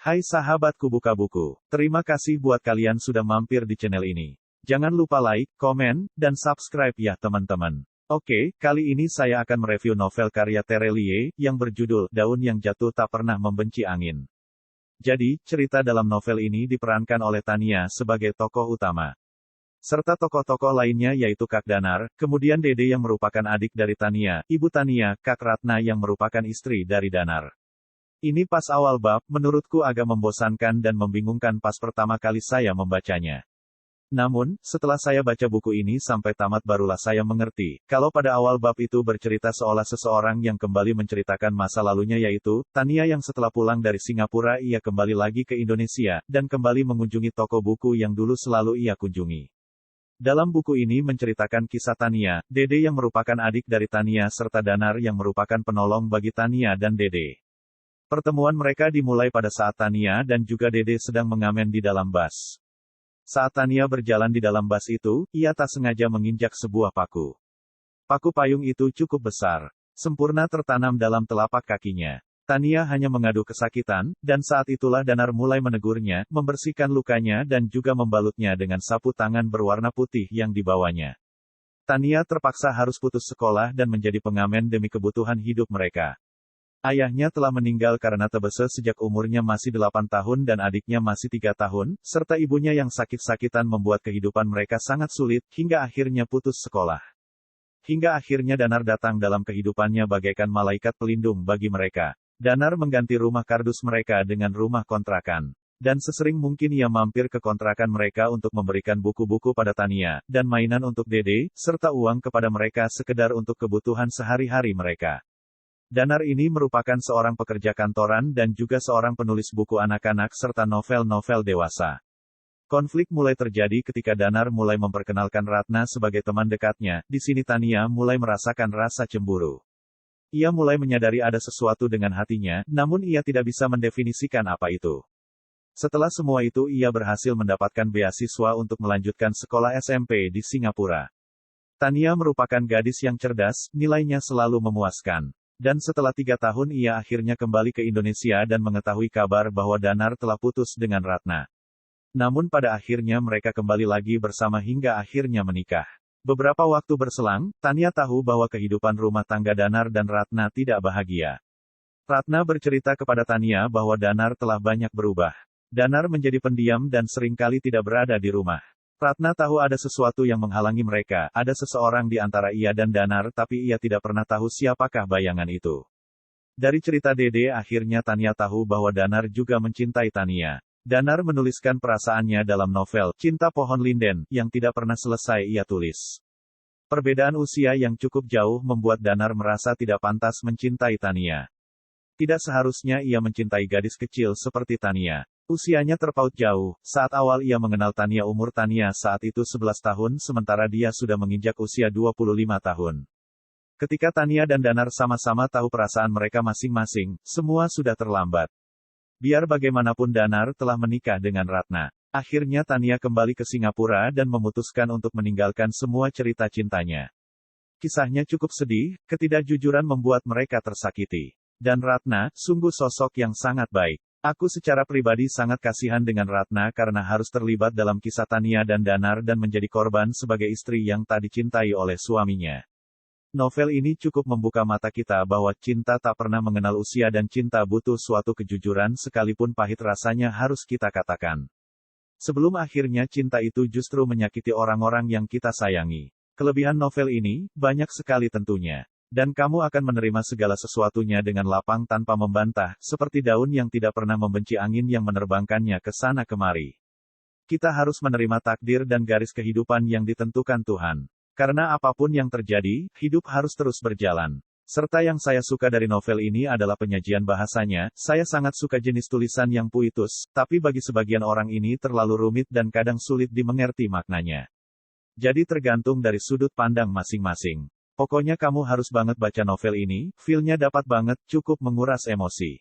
Hai sahabatku buka buku, terima kasih buat kalian sudah mampir di channel ini. Jangan lupa like, komen, dan subscribe ya teman-teman. Oke, kali ini saya akan mereview novel karya Terelie, yang berjudul Daun yang Jatuh Tak Pernah Membenci Angin. Jadi, cerita dalam novel ini diperankan oleh Tania sebagai tokoh utama. Serta tokoh-tokoh lainnya yaitu Kak Danar, kemudian Dede yang merupakan adik dari Tania, Ibu Tania, Kak Ratna yang merupakan istri dari Danar. Ini pas awal bab, menurutku agak membosankan dan membingungkan pas pertama kali saya membacanya. Namun, setelah saya baca buku ini sampai tamat barulah saya mengerti, kalau pada awal bab itu bercerita seolah seseorang yang kembali menceritakan masa lalunya yaitu, Tania yang setelah pulang dari Singapura ia kembali lagi ke Indonesia, dan kembali mengunjungi toko buku yang dulu selalu ia kunjungi. Dalam buku ini menceritakan kisah Tania, Dede yang merupakan adik dari Tania serta Danar yang merupakan penolong bagi Tania dan Dede. Pertemuan mereka dimulai pada saat Tania dan juga Dede sedang mengamen di dalam bas. Saat Tania berjalan di dalam bas itu, ia tak sengaja menginjak sebuah paku. Paku payung itu cukup besar, sempurna tertanam dalam telapak kakinya. Tania hanya mengadu kesakitan, dan saat itulah Danar mulai menegurnya, membersihkan lukanya dan juga membalutnya dengan sapu tangan berwarna putih yang dibawanya. Tania terpaksa harus putus sekolah dan menjadi pengamen demi kebutuhan hidup mereka. Ayahnya telah meninggal karena TBC sejak umurnya masih 8 tahun dan adiknya masih 3 tahun, serta ibunya yang sakit-sakitan membuat kehidupan mereka sangat sulit, hingga akhirnya putus sekolah. Hingga akhirnya Danar datang dalam kehidupannya bagaikan malaikat pelindung bagi mereka. Danar mengganti rumah kardus mereka dengan rumah kontrakan. Dan sesering mungkin ia mampir ke kontrakan mereka untuk memberikan buku-buku pada Tania, dan mainan untuk Dede, serta uang kepada mereka sekedar untuk kebutuhan sehari-hari mereka. Danar ini merupakan seorang pekerja kantoran dan juga seorang penulis buku anak-anak serta novel-novel dewasa. Konflik mulai terjadi ketika Danar mulai memperkenalkan Ratna sebagai teman dekatnya, di sini Tania mulai merasakan rasa cemburu. Ia mulai menyadari ada sesuatu dengan hatinya, namun ia tidak bisa mendefinisikan apa itu. Setelah semua itu ia berhasil mendapatkan beasiswa untuk melanjutkan sekolah SMP di Singapura. Tania merupakan gadis yang cerdas, nilainya selalu memuaskan. Dan setelah 3 tahun ia akhirnya kembali ke Indonesia dan mengetahui kabar bahwa Danar telah putus dengan Ratna. Namun pada akhirnya mereka kembali lagi bersama hingga akhirnya menikah. Beberapa waktu berselang, Tania tahu bahwa kehidupan rumah tangga Danar dan Ratna tidak bahagia. Ratna bercerita kepada Tania bahwa Danar telah banyak berubah. Danar menjadi pendiam dan seringkali tidak berada di rumah. Ratna tahu ada sesuatu yang menghalangi mereka, ada seseorang di antara ia dan Danar tapi ia tidak pernah tahu siapakah bayangan itu. Dari cerita Dede akhirnya Tania tahu bahwa Danar juga mencintai Tania. Danar menuliskan perasaannya dalam novel, Cinta Pohon Linden, yang tidak pernah selesai ia tulis. Perbedaan usia yang cukup jauh membuat Danar merasa tidak pantas mencintai Tania. Tidak seharusnya ia mencintai gadis kecil seperti Tania. Usianya terpaut jauh, saat awal ia mengenal Tania umur Tania saat itu 11 tahun sementara dia sudah menginjak usia 25 tahun. Ketika Tania dan Danar sama-sama tahu perasaan mereka masing-masing, semua sudah terlambat. Biar bagaimanapun Danar telah menikah dengan Ratna. Akhirnya Tania kembali ke Singapura dan memutuskan untuk meninggalkan semua cerita cintanya. Kisahnya cukup sedih, ketidakjujuran membuat mereka tersakiti. Dan Ratna, sungguh sosok yang sangat baik. Aku secara pribadi sangat kasihan dengan Ratna karena harus terlibat dalam kisah Tania dan Danar dan menjadi korban sebagai istri yang tak dicintai oleh suaminya. Novel ini cukup membuka mata kita bahwa cinta tak pernah mengenal usia dan cinta butuh suatu kejujuran sekalipun pahit rasanya harus kita katakan. Sebelum akhirnya cinta itu justru menyakiti orang-orang yang kita sayangi. Kelebihan novel ini, banyak sekali tentunya. Dan kamu akan menerima segala sesuatunya dengan lapang tanpa membantah, seperti daun yang tidak pernah membenci angin yang menerbangkannya ke sana kemari. Kita harus menerima takdir dan garis kehidupan yang ditentukan Tuhan. Karena apapun yang terjadi, hidup harus terus berjalan. Serta yang saya suka dari novel ini adalah penyajian bahasanya, saya sangat suka jenis tulisan yang puitus, tapi bagi sebagian orang ini terlalu rumit dan kadang sulit dimengerti maknanya. Jadi tergantung dari sudut pandang masing-masing. Pokoknya kamu harus banget baca novel ini, feel-nya dapat banget, cukup menguras emosi.